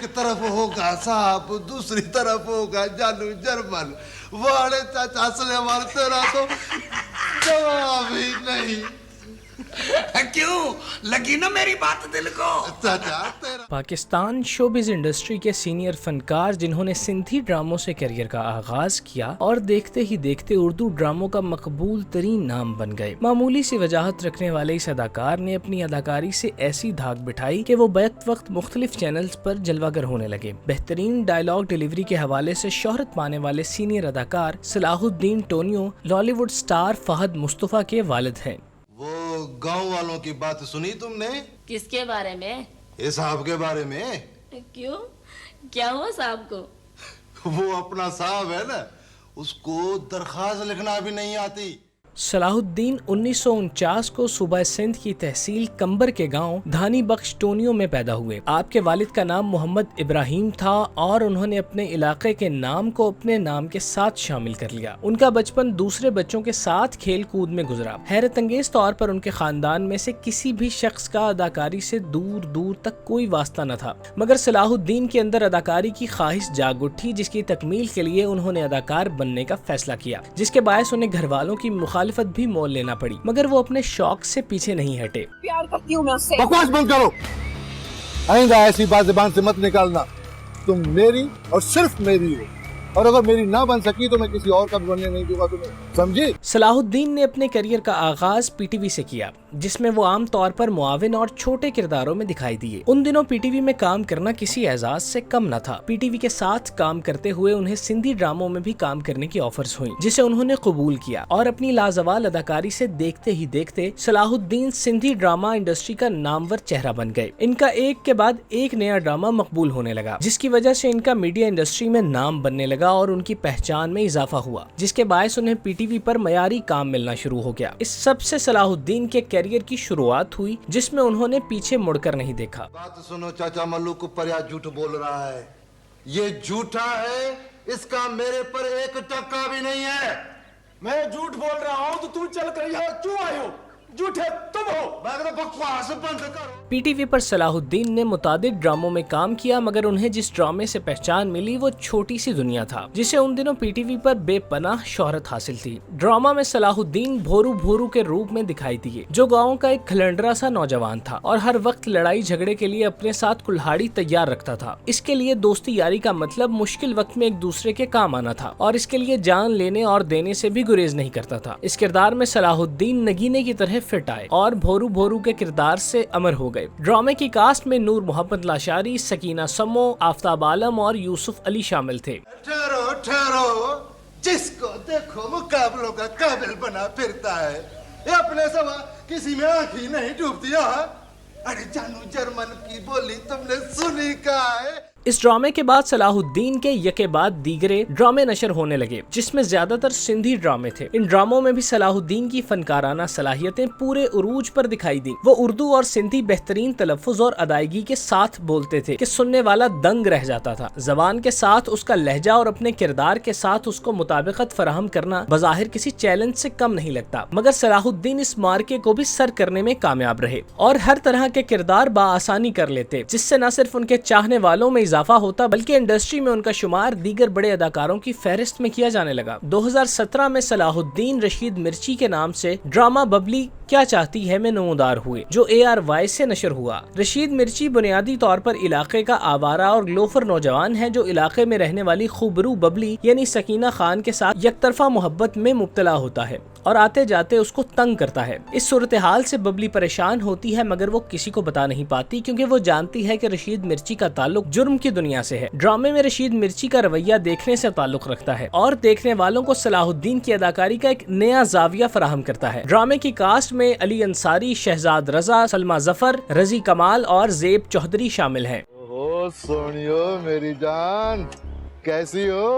एक तरफ होगा साहब, दूसरी तरफ होगा जानू जर्मन। वाले चाचा सलेमान तेरा तो जवाब ही नहीं। क्यों लगी ना मेरी बात दिल को? चाचा तेरा पाकिस्तान शोबिज इंडस्ट्री के सीनियर फनकार जिन्होंने सिंधी ड्रामों से करियर का आगाज किया और देखते ही देखते उर्दू ड्रामों का मकबूल तरीन नाम बन गए। मामूली सी वजाहत रखने वाले इस अदाकार ने अपनी अदाकारी से ऐसी धाक बिठाई कि वो बैक वक्त मुख्तलिफ चैनल्स पर जलवागर होने लगे। बेहतरीन डायलॉग डिलीवरी के हवाले से शोहरत पाने वाले सीनियर अदाकार सलाहुद्दीन टोनियो लॉलीवुड स्टार फहद मुस्तफा के वालिद हैं। वो गांव वालों की बात सुनी तुमने? किसके बारे में? इस साहब के बारे में। क्यों, क्या हुआ साहब को? वो अपना साहब है ना, उसको दरखास्त लिखना भी नहीं आती। सलाहुद्दीन 1949 को सूबा सिंध की तहसील कंबर के गांव धानी बख्श टोनियो में पैदा हुए। आपके वालिद का नाम मोहम्मद इब्राहिम था और उन्होंने अपने इलाके के नाम को अपने नाम के साथ शामिल कर लिया। उनका बचपन दूसरे बच्चों के साथ खेल कूद में गुजरा। हैरत अंगेज तौर पर उनके खानदान में से किसी भी शख्स का अदाकारी से दूर दूर तक कोई वास्ता न था, मगर सलाहुद्दीन के अंदर अदाकारी की ख्वाहिश जाग उठी, जिसकी तकमील के लिए उन्होंने अदाकार बनने का फैसला किया, जिसके बायस उन्हें घर वालों की मुखालिफत भी मोल लेना पड़ी, मगर वो अपने शौक से पीछे नहीं हटे। प्यार करती हूँ मैं उससे। बकवास बंद करो, आइंदा ऐसी बात ज़बान से मत निकालना। तुम मेरी और सिर्फ मेरी हो, और अगर मेरी ना बन सकी तो मैं किसी और का भी बनने नहीं दूंगा तुम्हें, समझी? सलाहुद्दीन ने अपने करियर का आगाज पीटीवी से किया, जिसमें वो आम तौर पर मुआविन और छोटे किरदारों में दिखाई दिए। उन दिनों पीटीवी में काम करना किसी एजाज से कम न था। पीटीवी के साथ काम करते हुए उन्हें सिंधी ड्रामों में भी काम करने की ऑफर्स हुई, जिसे उन्होंने कबूल किया और अपनी लाजवाल अदाकारी से देखते ही देखते सलाहुद्दीन सिंधी ड्रामा इंडस्ट्री का नामवर चेहरा बन गए। इनका एक के बाद एक नया ड्रामा मकबूल होने लगा, जिसकी वजह से इनका मीडिया इंडस्ट्री में नाम बनने लगा और उनकी पहचान में इजाफा हुआ, जिसके बायस उन्हें पीटीवी पर मयारी काम मिलना शुरू हो गया। इस सब से सलाहुद्दीन के करियर की शुरुआत हुई, जिसमें उन्होंने पीछे मुड़कर नहीं देखा। बात सुनो चाचा, मल्लू को पर्या झूठ बोल रहा है। ये झूठा है, इसका मेरे पर एक टक्का भी नहीं है। मैं झूठ बोल रहा हूँ तो तुम चल कर यहाँ क्यों आए हो? झूठे तुम हो। बकवास बंद करो। पीटीवी पर सलाहुद्दीन ने मुतादिद ड्रामों में काम किया, मगर उन्हें जिस ड्रामे से पहचान मिली वो छोटी सी दुनिया था, जिसे उन दिनों पीटीवी पर बेपनाह शोहरत हासिल थी। ड्रामा में सलाहुद्दीन भोरू भोरू के रूप में दिखाई दिए, जो गाँव का एक खलंडरा सा नौजवान था और हर वक्त लड़ाई झगड़े के लिए अपने साथ कुल्हाड़ी तैयार रखता था। इसके लिए दोस्ती यारी का मतलब मुश्किल वक्त में एक दूसरे के काम आना था, और इसके लिए जान लेने और देने से भी गुरेज नहीं करता था। इस किरदार में सलाहुद्दीन नगीने की तरह फिट आए और भोरू भोरू के किरदार से अमर हो गए। ड्रामे की कास्ट में नूर मोहम्मद लाशारी, सकीना समो, आफताब आलम और यूसुफ अली शामिल थे। ठहरो ठहरो, जिसको देखो मुकाबलों का काबिल बना फिरता है, ये अपने सवा किसी में आँख ही नहीं डूबती। अरे जानू जर्मन की बोली तुमने सुनी का है? इस ड्रामे के बाद सलाहुद्दीन के यके बाद दीगरे ड्रामे नशर होने लगे, जिसमें ज्यादातर सिंधी ड्रामे थे। इन ड्रामों में भी सलाहुद्दीन की फनकाराना सलाहियतें पूरे उरूज पर दिखाई दी। वो उर्दू और सिंधी बेहतरीन तलफ्फुज और अदायगी के साथ बोलते थे कि सुनने वाला दंग रह जाता था। जबान के साथ उसका लहजा और अपने किरदार के साथ उसको मुताबिकत फराहम करना बज़ाहिर किसी चैलेंज से कम नहीं लगता, मगर सलाहुद्दीन इस मार्के को भी सर करने में कामयाब रहे और हर तरह के किरदार बाआसानी कर लेते, जिससे न सिर्फ उनके चाहने वालों में इजाफा होता, बल्कि इंडस्ट्री में उनका शुमार दीगर बड़े अदाकारों की फहरिस्त में किया जाने लगा। 2017 में सलाहुद्दीन रशीद मिर्ची के नाम से ड्रामा बबली क्या चाहती है में नमूदार हुए, जो ARY से नशर हुआ। रशीद मिर्ची बुनियादी तौर पर इलाके का आवारा और लोफर नौजवान है, जो इलाके में रहने वाली खूबरू बबली यानी सकीना खान के साथ यकतरफा मोहब्बत में मुब्तला होता है और आते जाते उसको तंग करता है। इस सूरत हाल से बबली परेशान होती है, मगर वो किसी को बता नहीं पाती, क्योंकि वो जानती है कि रशीद मिर्ची का ताल्लुक जुर्म की दुनिया से है। ड्रामे में रशीद मिर्ची का रवैया देखने से ताल्लुक रखता है और देखने वालों को सलाहुद्दीन की अदाकारी का एक नया जाविया फराहम करता है। ड्रामे की कास्ट में अली अंसारी, शहजाद रजा, सलमा जफर, रजी कमाल और जेब चौधरी शामिल हैं। ओह सोनियो मेरी जान, कैसी हो?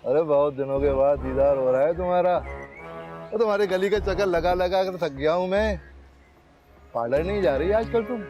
अरे बहुत दिनों के बाद दीदार हो रहा है तुम्हारा। तो तुम्हारे गली के चक्कर लगा लगा कर थक गया हूँ मैं। पार्लर नहीं जा रही आजकल तुम?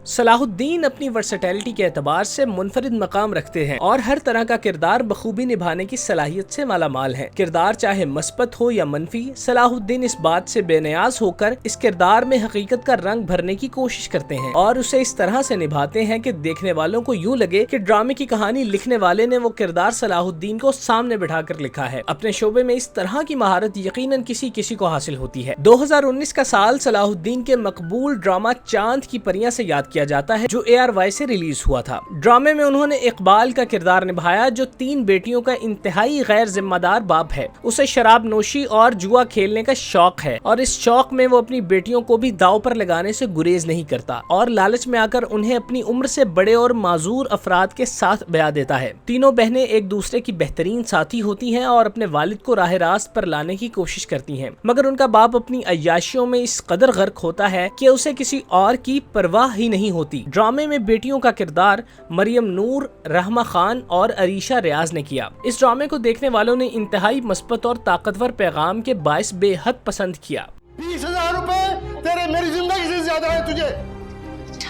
सलाहुद्दीन अपनी वर्सेटैलिटी के एतबार से मुनफरिद मकाम रखते हैं और हर तरह का किरदार बखूबी निभाने की सलाहियत से मालामाल हैं। किरदार चाहे मस्बत हो या मनफी, सलाहुद्दीन इस बात से बेनियाज होकर इस किरदार में हकीकत का रंग भरने की कोशिश करते हैं और उसे इस तरह से निभाते हैं कि देखने वालों को यूं लगे कि ड्रामे की कहानी लिखने वाले ने वो किरदार सलाहुद्दीन को सामने बिठाकर लिखा है। अपने शोबे में इस तरह की महारत यकीनन किसी किसी को हासिल होती है। 2019 का साल सलाहुद्दीन के मकबूल ड्रामा चांद की परियां से याद किया जाता है, जो ARY से रिलीज हुआ था। ड्रामे में उन्होंने इकबाल का किरदार निभाया, जो 3 बेटियों का इंतहाई गैर जिम्मेदार बाप है। उसे शराब नोशी और जुआ खेलने का शौक है और इस शौक में वो अपनी बेटियों को भी दाव पर लगाने से गुरेज नहीं करता और लालच में आकर उन्हें अपनी उम्र से बड़े और माजूर अफराद के साथ ब्याह देता है। तीनों बहनें एक दूसरे की बेहतरीन साथी होती हैं और अपने वालिद को राह रास्त पर लाने की कोशिश करती हैं, मगर उनका बाप अपनी अय्याशियों में इस कदर गर्क होता है कि उसे किसी और की परवाह ही नहीं होती। ड्रामे में बेटियों का किरदार मरियम नूर, रहमा खान और अरीशा रियाज ने किया। इस ड्रामे को देखने वालों ने इंतहाई मस्बत और ताकतवर पैगाम के बायस बेहद पसंद किया। 20,000 रुपए तेरे मेरी जिंदगी से ज्यादा है तुझे।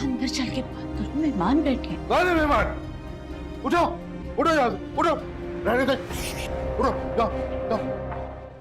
अंदर चल के बात करो, मेहमान बैठे। कौन है मेहमान? उठो उठो यहाँ से, उठो, रहने दे, उठो, जाओ जाओ।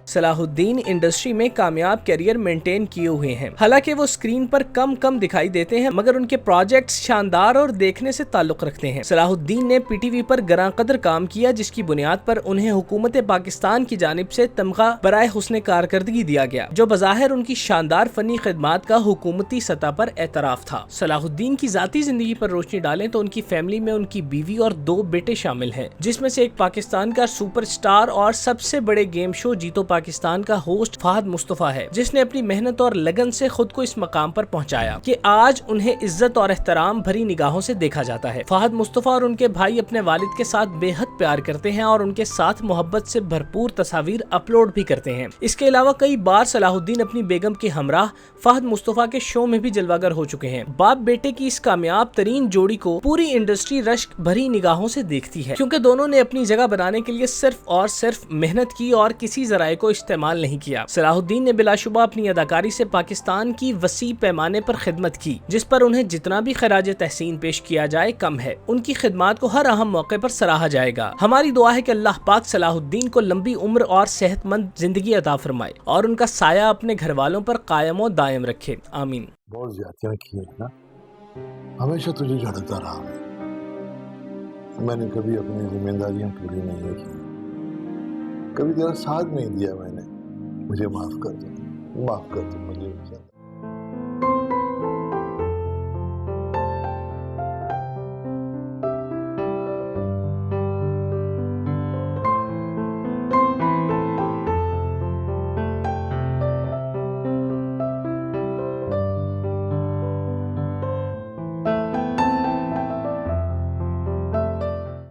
सलाहुद्दीन इंडस्ट्री में कामयाब करियर मेंटेन किए हुए हैं। हालांकि वो स्क्रीन पर कम दिखाई देते हैं, मगर उनके प्रोजेक्ट्स शानदार और देखने से ताल्लुक रखते हैं। सलाहुद्दीन ने PTV पर गरां कदर काम किया, जिसकी बुनियाद पर उन्हें हुकूमत पाकिस्तान की जानिब से तमगा बराए हुस्ने कारकर्दगी दिया गया, जो बज़ाहिर उनकी शानदार फनी खिदमात का हुकूमती सतह पर एतराफ था। सलाहुद्दीन की जाती जिंदगी पर रोशनी डालें तो उनकी फैमिली में उनकी बीवी और 2 बेटे शामिल हैं, जिसमें से एक पाकिस्तान का सुपरस्टार और सबसे बड़े गेम शो जीतो पाकिस्तान का होस्ट फहद मुस्तफा है, जिसने अपनी मेहनत और लगन से खुद को इस मकाम पर पहुंचाया कि आज उन्हें इज्जत और एहतराम भरी निगाहों से देखा जाता है। फहद मुस्तफा और उनके भाई अपने वालिद के साथ बेहद प्यार करते हैं और उनके साथ मोहब्बत से भरपूर तस्वीर अपलोड भी करते हैं। इसके अलावा कई बार सलाहुद्दीन अपनी बेगम के हमराह फहद मुस्तफा के शो में भी जलवागर हो चुके हैं। बाप बेटे की इस कामयाब तरीन जोड़ी को पूरी इंडस्ट्री रश्क भरी निगाहों से देखती है, क्योंकि दोनों ने अपनी जगह बनाने के लिए सिर्फ और सिर्फ मेहनत की और किसी जराये को इस्तेमाल नहीं किया। सलाहुद्दीन ने बिलाशुबा अपनी अदाकारी से पाकिस्तान की वसी पैमाने पर खिदमत की, जिस पर उन्हें जितना भी खराज तहसीन पेश किया जाए कम है। उनकी खिदमात को हर अहम मौके पर सराहा जाएगा। हमारी दुआ है कि अल्लाह पाक सलाहुद्दीन को लंबी उम्र और सेहतमंद जिंदगी अता फरमाए और उनका साया अपने घर वालों पर कायम और दायम रखे। आमीन। बहुत ज्यादतियां की है ना, हमेशा तुझे झड़कता रहा मैं। मैंने कभी अपनी जिम्मेदारियां पूरी नहीं की, कभी तेरा साथ नहीं दिया मैंने। मुझे माफ कर दो मुझे।